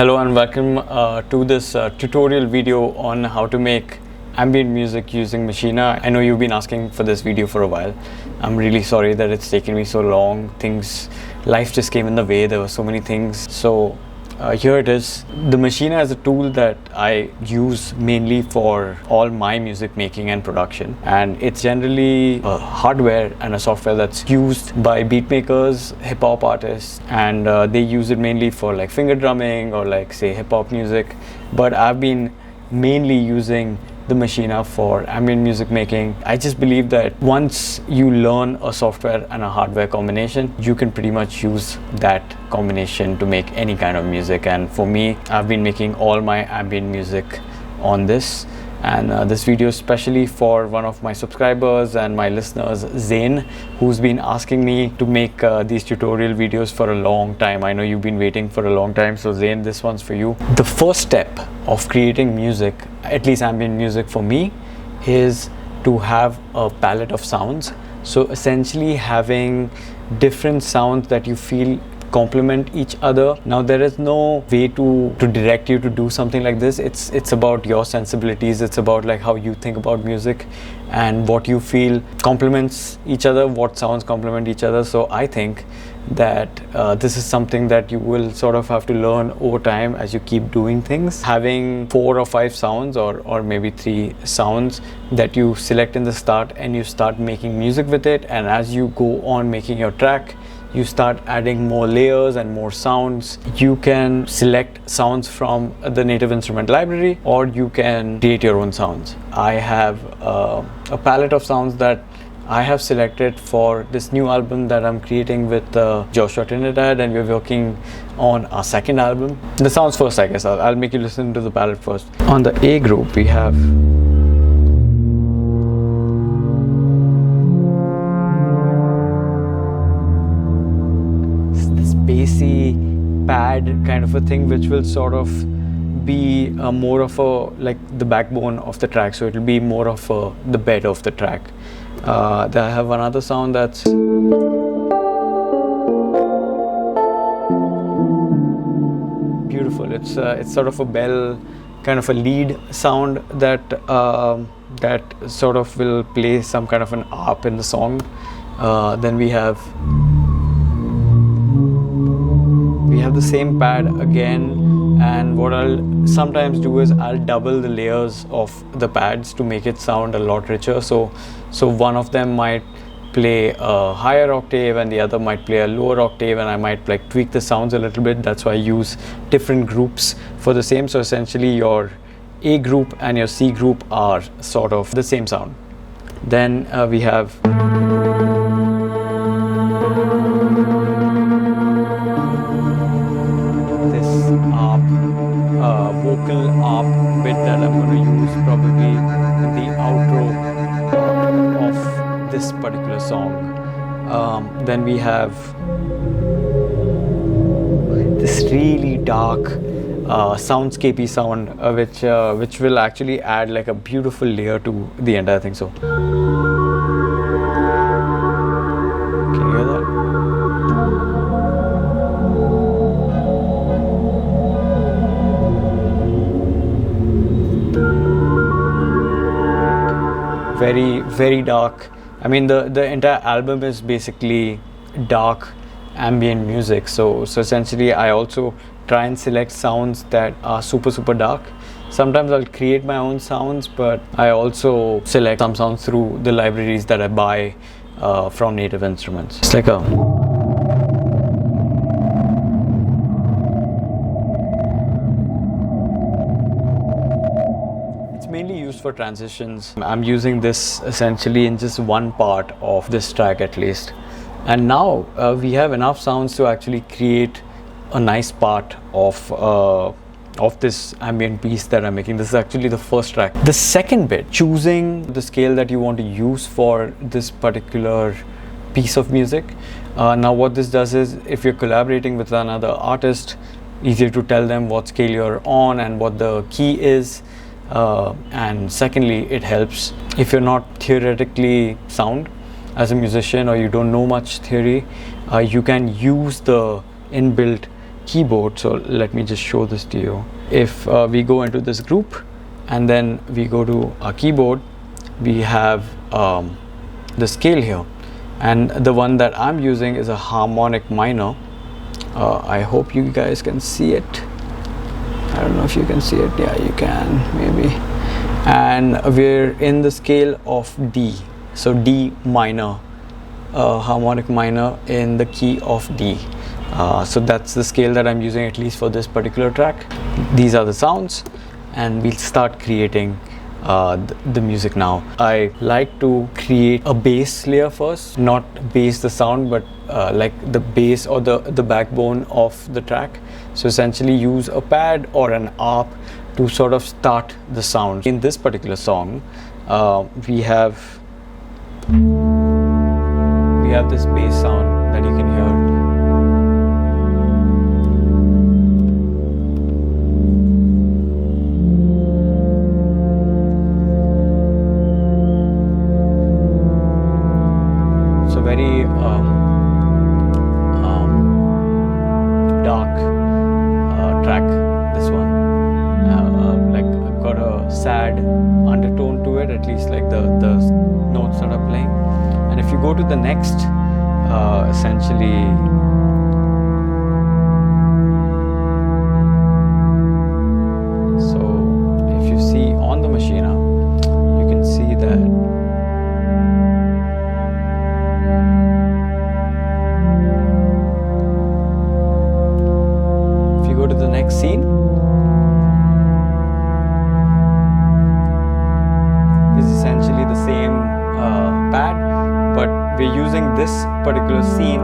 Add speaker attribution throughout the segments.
Speaker 1: Hello and welcome to this tutorial video on how to make ambient music using Maschine. I know you've been asking for this video for a while. I'm really sorry that it's taken me so long. Life just came in the way. There were so many things. So here it is. The Maschine is a tool that I use mainly for all my music making and production, and it's generally a hardware and a software that's used by beat makers, hip hop artists, and they use it mainly for like finger drumming or like say hip hop music. But I've been mainly using the Maschine for ambient music making. I just believe that once you learn a software and a hardware combination, you can pretty much use that combination to make any kind of music. And for me, I've been making all my ambient music on this. And this video is especially for one of my subscribers and my listeners, Zain, who's been asking me to make these tutorial videos for a long time. I know you've been waiting for a long time, so Zain, this one's for you. The first step of creating music, at least ambient music for me, is to have a palette of sounds. So essentially having different sounds that you feel complement each other. Now there is no way to direct you to do something like this. It's about your sensibilities. It's about like how you think about music and what you feel complements each other, what sounds complement each other. So I think that this is something that you will sort of have to learn over time as you keep doing things. Having 4 or 5 sounds or maybe 3 sounds that you select in the start, and you start making music with it, and as you go on making your track, you start adding more layers and more sounds. You can select sounds from the native instrument library, or you can create your own sounds. I have a palette of sounds that I have selected for this new album that I'm creating with Joshua Trinidad, and we're working on our second album. The sounds first, I guess. I'll make you listen to the palette first. On the A group, we have bassy pad kind of a thing, which will sort of be more of a like the backbone of the track, so it will be more of the bed of the track. Then I have another sound that's beautiful. It's sort of a bell, kind of a lead sound that that sort of will play some kind of an ARP in the song. Then we have the same pad again, and what I'll sometimes do is I'll double the layers of the pads to make it sound a lot richer. So one of them might play a higher octave and the other might play a lower octave, and I might like tweak the sounds a little bit. That's why I use different groups for the same. So essentially your A group and your C group are sort of the same sound. Then we have vocal ARP bit that I'm going to use probably in the outro of this particular song. Then we have this really dark soundscapey sound which will actually add like a beautiful layer to the entire thing. So can you hear that? Very, very dark. I mean, the entire album is basically dark ambient music. So essentially, I also try and select sounds that are super, super dark. Sometimes I'll create my own sounds, but I also select some sounds through the libraries that I buy from native instruments. It's like mainly used for transitions. I'm using this essentially in just one part of this track at least. And now we have enough sounds to actually create a nice part of this ambient piece that I'm making. This is actually the first track. The second bit, choosing the scale that you want to use for this particular piece of music. Now what this does is, if you're collaborating with another artist, easier to tell them what scale you're on and what the key is. And secondly, it helps if you're not theoretically sound as a musician, or you don't know much theory, you can use the inbuilt keyboard. So let me just show this to you. If we go into this group and then we go to our keyboard, we have the scale here, and the one that I'm using is a harmonic minor. I hope you guys can see it. I don't know if you can see it. Yeah, you can maybe. And we're in the scale of D, so D minor, harmonic minor in the key of D. So that's the scale that I'm using, at least for this particular track. These are the sounds, and we'll start creating the music now. I like to create a bass layer first, not bass the sound, but like the bass or the backbone of the track. So essentially use a pad or an ARP to sort of start the sound. In this particular song, we have this bass sound that you can hear. Very dark track, this one. Like I've got a sad undertone to it, at least like the notes that are playing. And if you go to the next, essentially so if you see on the Maschine, you can see that go to the next scene, is essentially the same pad, but we're using this particular scene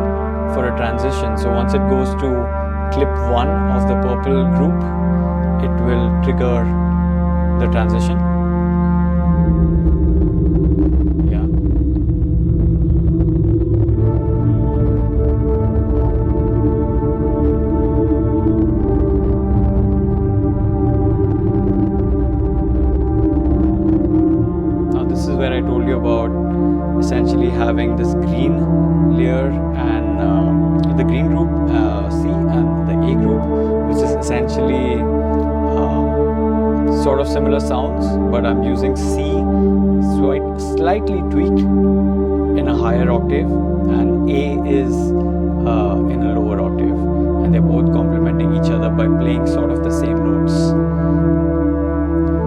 Speaker 1: for a transition. So once it goes to clip 1 of the purple group, it will trigger the transition. Where I told you about essentially having this green layer and the green group C and the A group, which is essentially sort of similar sounds, but I'm using C slightly tweaked in a higher octave, and A is in a lower octave, and they're both complementing each other by playing sort of the same notes,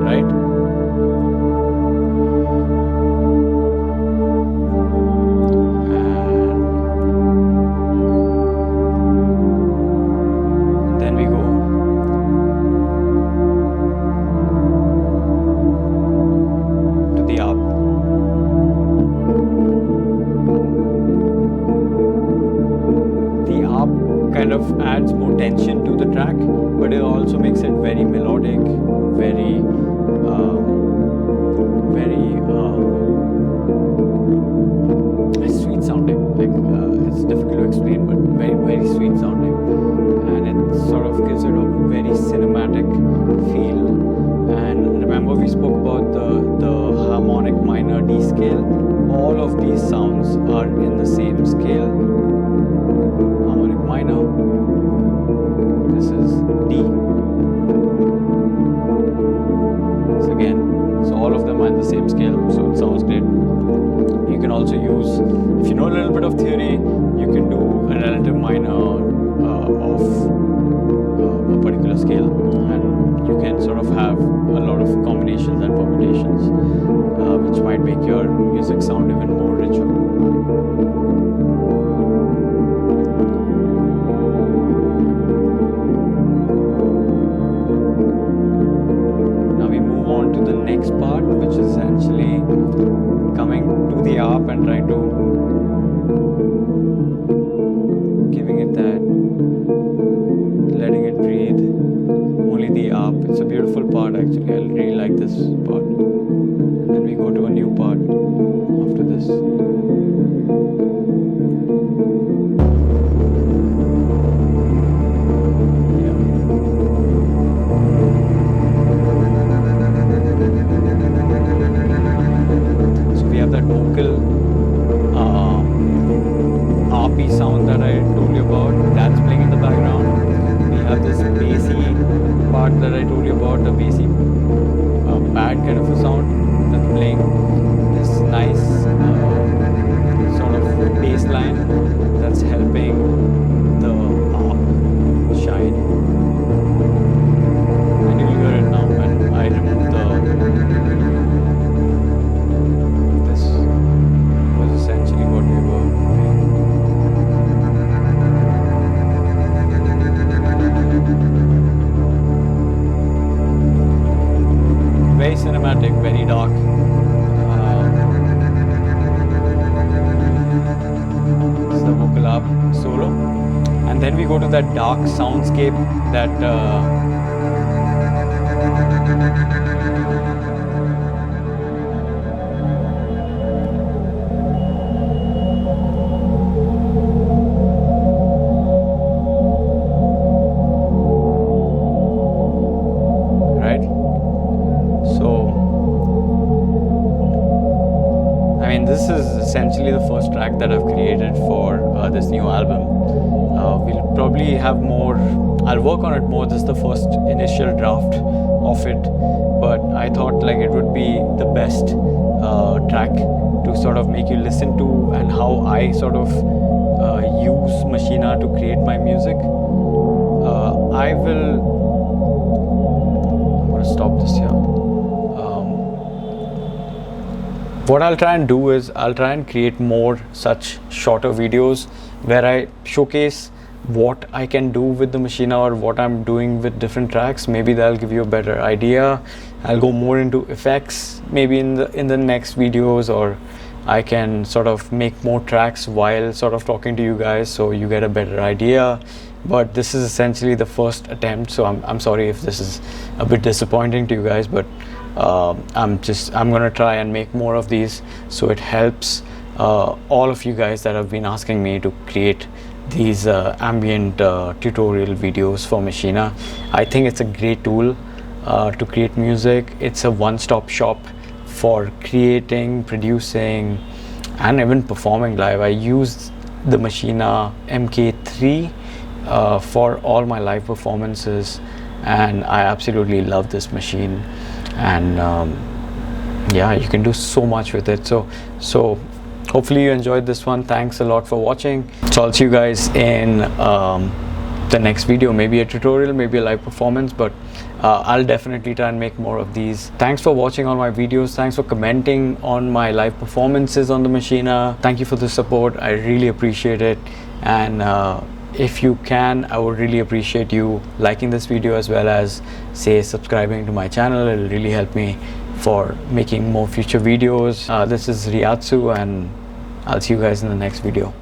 Speaker 1: right? Kind of adds more tension to the track, but it also makes it very melodic, very sweet sounding. Like it's difficult to explain, but very sweet sounding, and it sort of gives it a very cinematic feel. And remember, we spoke about the harmonic minor D scale. All of these sounds are in the same scale. Harmonic minor, this is D. So again, so all of them are in the same scale, so it sounds great. You can also use, if you know a little bit of theory, you can do a relative minor of a particular scale, and you can sort of have a lot of combinations and permutations, which might make your music sound even more richer. Next part, which is essentially coming to the ARP and trying to giving it that, letting it breathe, only the ARP. It's a beautiful part actually. I really like this part. And then we go to a new part after this. That vocal RP sound that I told you about, that's playing in the background. that I told you about, the bassy pad kind of a sound that's playing this nice sort of bass line that's helping the arc shine. And you'll hear it now when I remove this was essentially what we were doing. Very cinematic, very dark. It's the vocal harp solo, and then we go to that dark soundscape that right. So I mean, this is essentially the first track that I've created for this new album. We'll probably have more, I'll work on it more. This is the first initial draft of it, but I thought like it would be the best track to sort of make you listen to, and how I sort of use Maschine to create my music. I'm going to stop this here. What I'll try and do is I'll try and create more such shorter videos where I showcase what I can do with the Maschine or what I'm doing with different tracks. Maybe that'll give you a better idea. I'll go more into effects maybe in the next videos, or I can sort of make more tracks while sort of talking to you guys so you get a better idea. But this is essentially the first attempt, so I'm sorry if this is a bit disappointing to you guys, but I'm gonna try and make more of these so it helps all of you guys that have been asking me to create these ambient tutorial videos for Maschine. I think it's a great tool to create music. It's a one-stop shop for creating, producing, and even performing live. I use the Maschine Mk3 for all my live performances, and I absolutely love this machine. And yeah, you can do so much with it. So hopefully you enjoyed this one. Thanks a lot for watching. So I'll see you guys in the next video, maybe a tutorial, maybe a live performance, but I'll definitely try and make more of these. Thanks for watching all my videos. Thanks for commenting on my live performances on the Maschine. Thank you for the support. I really appreciate it. And if you can, I would really appreciate you liking this video as well as say subscribing to my channel. It'll really help me for making more future videos. This is Riatsu, and I'll see you guys in the next video.